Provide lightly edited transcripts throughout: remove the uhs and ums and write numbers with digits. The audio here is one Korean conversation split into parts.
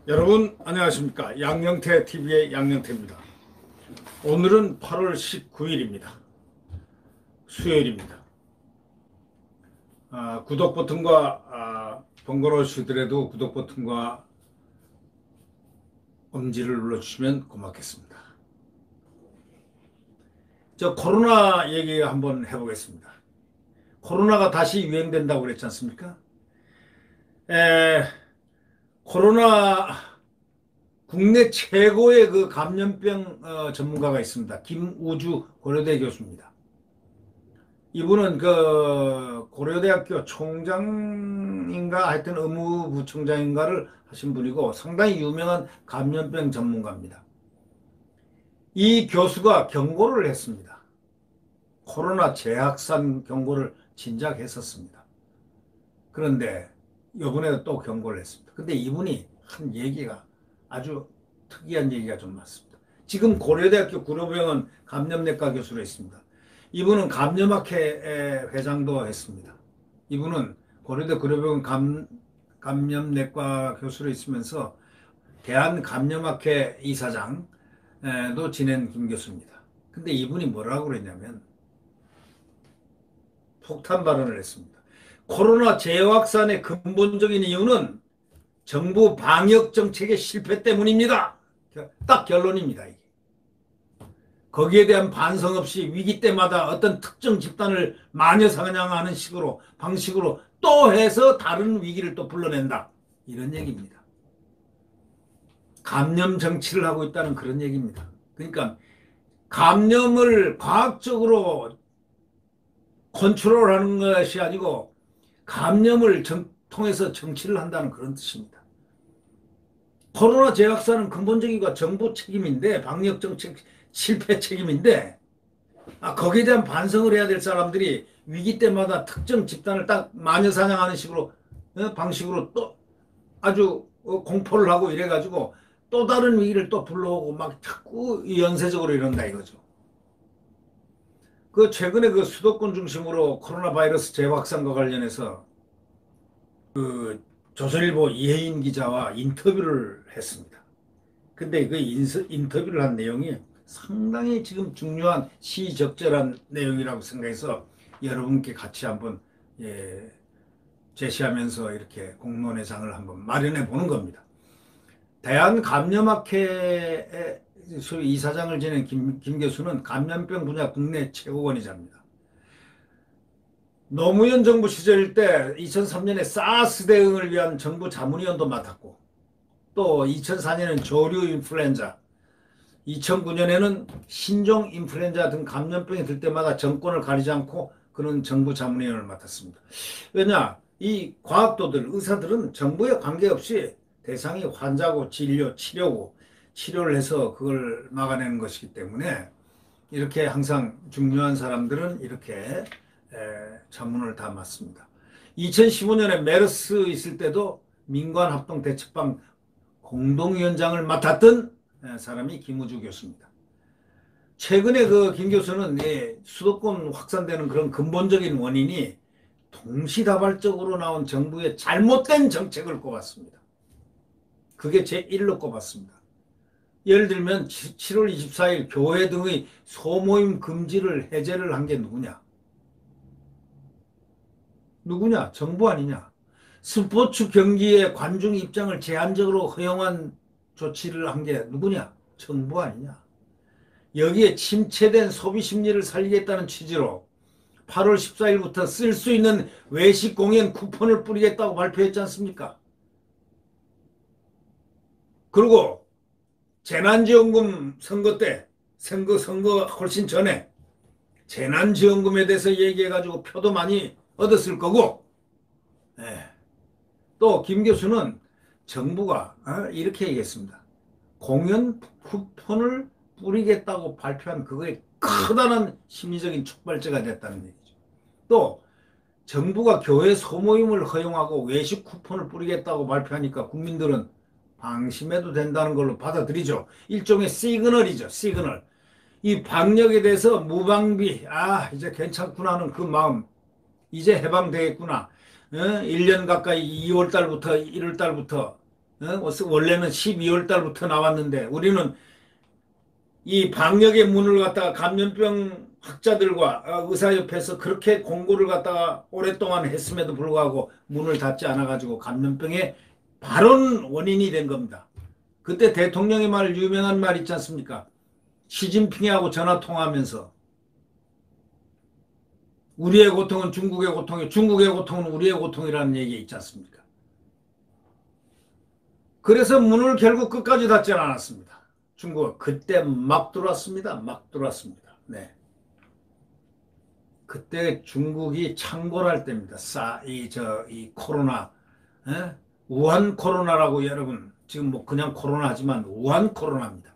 여러분 안녕하십니까. 양영태 TV의 양영태입니다. 오늘은 8월 19일입니다. 수요일입니다. 구독 버튼과 번거로우시더라도 구독 버튼과 엄지를 눌러주시면 고맙겠습니다. 저 코로나 얘기 한번 해보겠습니다. 코로나가 다시 유행된다고 그랬지 않습니까? 에, 코로나 국내 최고의 그 감염병 전문가가 있습니다. 김우주 고려대 교수입니다. 이분은 그 고려대학교 총장인가 하여튼 의무부총장인가를 하신 분이고 상당히 유명한 감염병 전문가입니다. 이 교수가 경고를 했습니다. 코로나 재확산 경고를 진작 했었습니다. 그런데 이번에도 또 경고를 했습니다. 근데 이분이 한 얘기가 아주 특이한 얘기가 좀 많습니다. 지금 고려대학교 구로병원 감염내과 교수로 있습니다. 이분은 감염학회 회장도 했습니다. 이분은 고려대 구로병원 감염내과 교수로 있으면서 대한감염학회 이사장도 지낸 김 교수입니다. 근데 이분이 뭐라고 그랬냐면 폭탄 발언을 했습니다. 코로나 재확산의 근본적인 이유는 정부 방역 정책의 실패 때문입니다. 딱 결론입니다. 이게. 거기에 대한 반성 없이 위기 때마다 어떤 특정 집단을 마녀사냥하는 식으로 방식으로 또 해서 다른 위기를 또 불러낸다. 이런 얘기입니다. 감염 정치를 하고 있다는 그런 얘기입니다. 그러니까 감염을 과학적으로 컨트롤하는 것이 아니고 감염을 통해서 정치를 한다는 그런 뜻입니다. 코로나 재확산은 근본적이고 정부 책임인데 방역 정책 실패 책임인데 거기에 대한 반성을 해야 될 사람들이 위기 때마다 특정 집단을 딱 마녀사냥하는 식으로 방식으로 또 아주 공포를 하고 이래가지고 또 다른 위기를 또 불러오고 막 자꾸 연쇄적으로 이런다 이거죠. 그 최근에 그 수도권 중심으로 코로나 바이러스 재확산과 관련해서 그 조선일보 이혜인 기자와 인터뷰를 했습니다. 근데 그 인터뷰를 한 내용이 상당히 지금 중요한 시적절한 내용이라고 생각해서 여러분께 같이 한번 제시하면서 이렇게 공론의 장을 한번 마련해 보는 겁니다. 대한감염학회 이사장을 지낸 김 교수는 감염병 분야 국내 최고권위자입니다. 노무현 정부 시절 때 2003년에 사스 대응을 위한 정부 자문위원도 맡았고 또 2004년엔 조류 인플루엔자, 2009년에는 신종 인플루엔자 등 감염병이 들 때마다 정권을 가리지 않고 그런 정부 자문위원을 맡았습니다. 왜냐? 이 과학도들, 의사들은 정부에 관계없이 대상이 환자고 치료고 치료를 해서 그걸 막아내는 것이기 때문에 이렇게 항상 중요한 사람들은 이렇게 자문을 다 맡습니다. 2015년에 메르스 있을 때도 민관합동대책방 공동위원장을 맡았던 사람이 김우주 교수입니다. 최근에 그 김 교수는 수도권 확산되는 그런 근본적인 원인이 동시다발적으로 나온 정부의 잘못된 정책을 꼽았습니다. 그게 제1로 꼽았습니다. 예를 들면 7월 24일 교회 등의 소모임 금지를 해제를 한 게 누구냐? 누구냐? 정부 아니냐? 스포츠 경기의 관중 입장을 제한적으로 허용한 조치를 한 게 누구냐? 정부 아니냐? 여기에 침체된 소비 심리를 살리겠다는 취지로 8월 14일부터 쓸 수 있는 외식 공연 쿠폰을 뿌리겠다고 발표했지 않습니까? 그리고 재난지원금 선거 때, 선거 훨씬 전에 재난지원금에 대해서 얘기해가지고 표도 많이 얻었을 거고, 또 김 교수는 정부가 이렇게 얘기했습니다. 공연 쿠폰을 뿌리겠다고 발표한 그거에 커다란 심리적인 촉발제가 됐다는 얘기죠. 또 정부가 교회 소모임을 허용하고 외식 쿠폰을 뿌리겠다고 발표하니까 국민들은 방심해도 된다는 걸로 받아들이죠. 일종의 시그널이죠. 시그널. 이 방역에 대해서 무방비, 이제 괜찮구나 하는 그 마음, 이제 해방되겠구나. 1년 가까이 2월 달부터 1월 달부터 원래는 12월 달부터 나왔는데 우리는 이 방역의 문을 갖다가 감염병 학자들과 의사협회에서 그렇게 공고를 갖다가 오랫동안 했음에도 불구하고 문을 닫지 않아가지고 감염병의 바른 원인이 된 겁니다. 그때 대통령의 말, 유명한 말 있지 않습니까? 시진핑하고 전화 통화하면서 우리의 고통은 중국의 고통이, 중국의 고통은 우리의 고통이라는 얘기 있지 않습니까? 그래서 문을 결국 끝까지 닫지 않았습니다. 중국은 그때 막 들어왔습니다. 막 들어왔습니다. 네. 그때 중국이 창궐할 때입니다. 이 코로나, 에? 우한 코로나라고 여러분, 지금 뭐 그냥 코로나 하지만 우한 코로나입니다.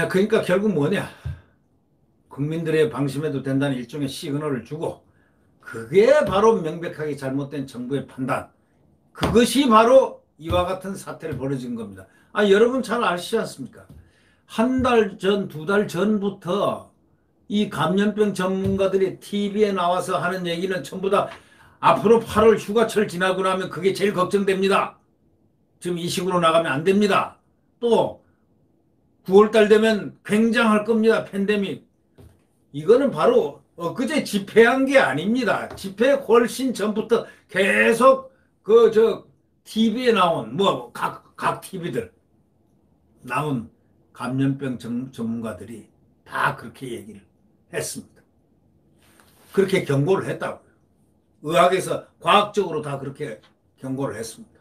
그러니까 결국 뭐냐? 국민들의 방심해도 된다는 일종의 시그널을 주고, 그게 바로 명백하게 잘못된 정부의 판단. 그것이 바로 이와 같은 사태를 벌어진 겁니다. 여러분 잘 아시지 않습니까? 한 달 전, 두 달 전부터 이 감염병 전문가들이 TV에 나와서 하는 얘기는 전부 다 앞으로 8월 휴가철 지나고 나면 그게 제일 걱정됩니다. 지금 이 식으로 나가면 안 됩니다. 또 9월 달 되면 굉장할 겁니다. 팬데믹. 이거는 바로 엊그제 집회한 게 아닙니다. 집회 훨씬 전부터 계속 TV에 나온 각 TV들 나온 감염병 전문가들이 다 그렇게 얘기를 했습니다. 그렇게 경고를 했다고요. 의학에서 과학적으로 다 그렇게 경고를 했습니다.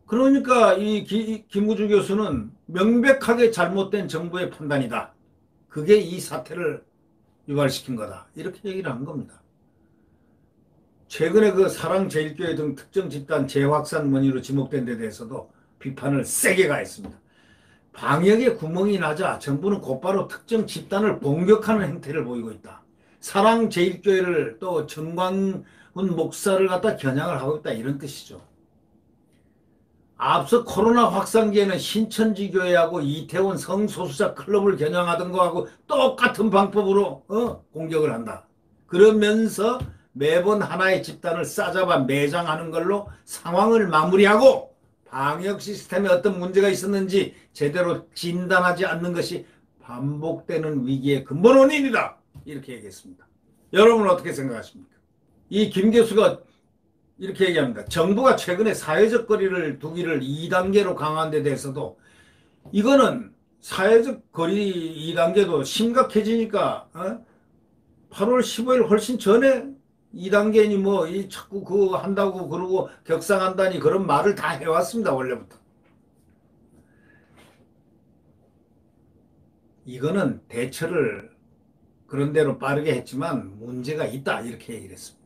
그러니까 이 김우주 교수는 명백하게 잘못된 정부의 판단이다. 그게 이 사태를 유발시킨 거다. 이렇게 얘기를 한 겁니다. 최근에 그 사랑제일교회 등 특정 집단 재확산 원인으로 지목된 데 대해서도 비판을 세게 가했습니다. 방역에 구멍이 나자 정부는 곧바로 특정 집단을 공격하는 행태를 보이고 있다. 사랑제일교회를 또 정광훈 목사를 갖다 겨냥을 하고 있다. 이런 뜻이죠. 앞서 코로나 확산기에는 신천지 교회하고 이태원 성소수자 클럽을 겨냥하던 거하고 똑같은 방법으로 공격을 한다. 그러면서 매번 하나의 집단을 싸잡아 매장하는 걸로 상황을 마무리하고 방역 시스템에 어떤 문제가 있었는지 제대로 진단하지 않는 것이 반복되는 위기의 근본 원인이다. 이렇게 얘기했습니다. 여러분은 어떻게 생각하십니까? 이 김 교수가 이렇게 얘기합니다. 정부가 최근에 사회적 거리를 두기를 2단계로 강화한 데 대해서도 이거는 사회적 거리 2단계도 심각해지니까 8월 15일 훨씬 전에 2단계니 자꾸 그거 한다고 그러고 격상한다니 그런 말을 다 해왔습니다. 원래부터. 이거는 대처를 그런 대로 빠르게 했지만 문제가 있다. 이렇게 얘기를 했습니다.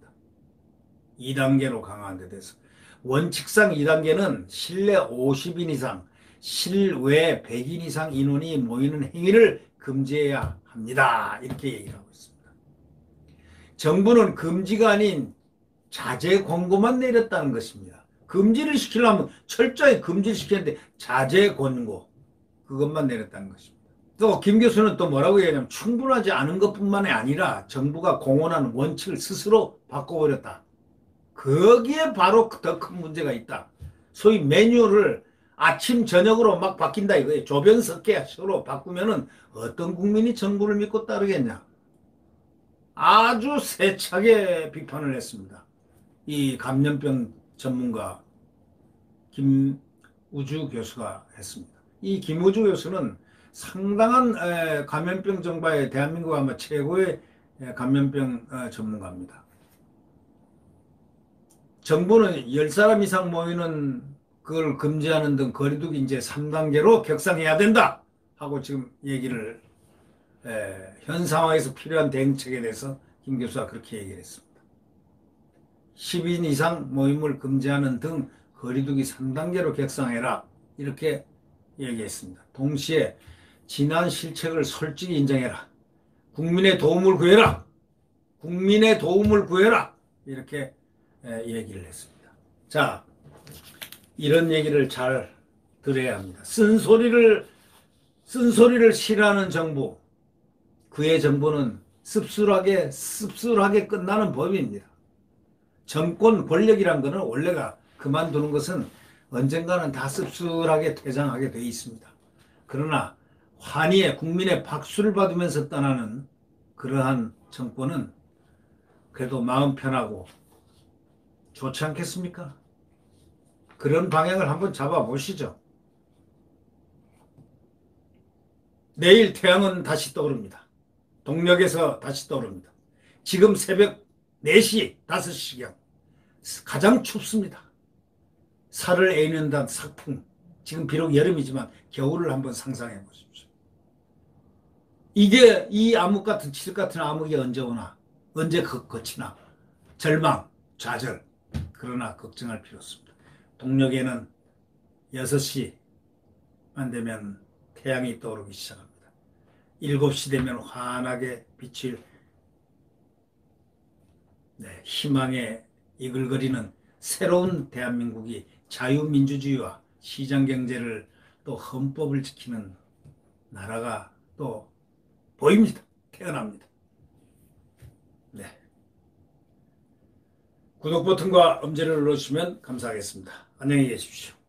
2단계로 강화한 데 대해서. 원칙상 2단계는 실내 50인 이상, 실외 100인 이상 인원이 모이는 행위를 금지해야 합니다. 이렇게 얘기를 하고 있습니다. 정부는 금지가 아닌 자제 권고만 내렸다는 것입니다. 금지를 시키려면 철저히 금지를 시켰는데 자제 권고 그것만 내렸다는 것입니다. 또 김 교수는 또 뭐라고 얘기하냐면 충분하지 않은 것뿐만이 아니라 정부가 공언한 원칙을 스스로 바꿔버렸다. 거기에 바로 더 큰 문제가 있다. 소위 매뉴얼을 아침 저녁으로 막 바뀐다 이거예요. 조변석계식으로 바꾸면은 어떤 국민이 정부를 믿고 따르겠냐. 아주 세차게 비판을 했습니다. 이 감염병 전문가 김우주 교수가 했습니다. 이 김우주 교수는 상당한 감염병 전파에 대한민국 아마 최고의 감염병 전문가입니다. 정부는 10사람 이상 모이는 그걸 금지하는 등 거리두기 이제 3단계로 격상해야 된다 하고 지금 얘기를 현 상황에서 필요한 대응책에 대해서 김 교수가 그렇게 얘기를 했습니다. 10인 이상 모임을 금지하는 등 거리두기 3단계로 격상해라 이렇게 얘기했습니다. 동시에 지난 실책을 솔직히 인정해라. 국민의 도움을 구해라. 국민의 도움을 구해라. 이렇게 얘기를 했습니다. 자, 이런 얘기를 잘 들어야 합니다. 쓴소리를 싫어하는 정부, 그의 정부는 씁쓸하게 끝나는 법입니다. 정권 권력이란 거는 원래가 그만두는 것은 언젠가는 다 씁쓸하게 퇴장하게 되어 있습니다. 그러나 환희의 국민의 박수를 받으면서 떠나는 그러한 정권은 그래도 마음 편하고 좋지 않겠습니까? 그런 방향을 한번 잡아보시죠. 내일 태양은 다시 떠오릅니다. 동력에서 다시 떠오릅니다. 지금 새벽 4시, 5시경 가장 춥습니다. 살을 애는단 삭풍. 지금 비록 여름이지만 겨울을 한번 상상해 보십시오. 이게 이 암흑 같은 칠흑 같은 암흑이 언제 오나? 언제 거치나? 절망, 좌절. 그러나 걱정할 필요 없습니다. 동력에는 6시만 되면 태양이 떠오르기 시작합니다. 7시 되면 환하게 비칠 희망에 이글거리는 새로운 대한민국이 자유민주주의와 시장경제를 또 헌법을 지키는 나라가 또 보입니다. 태어납니다. 네. 구독 버튼과 엄지를 눌러주시면 감사하겠습니다. 안녕히 계십시오.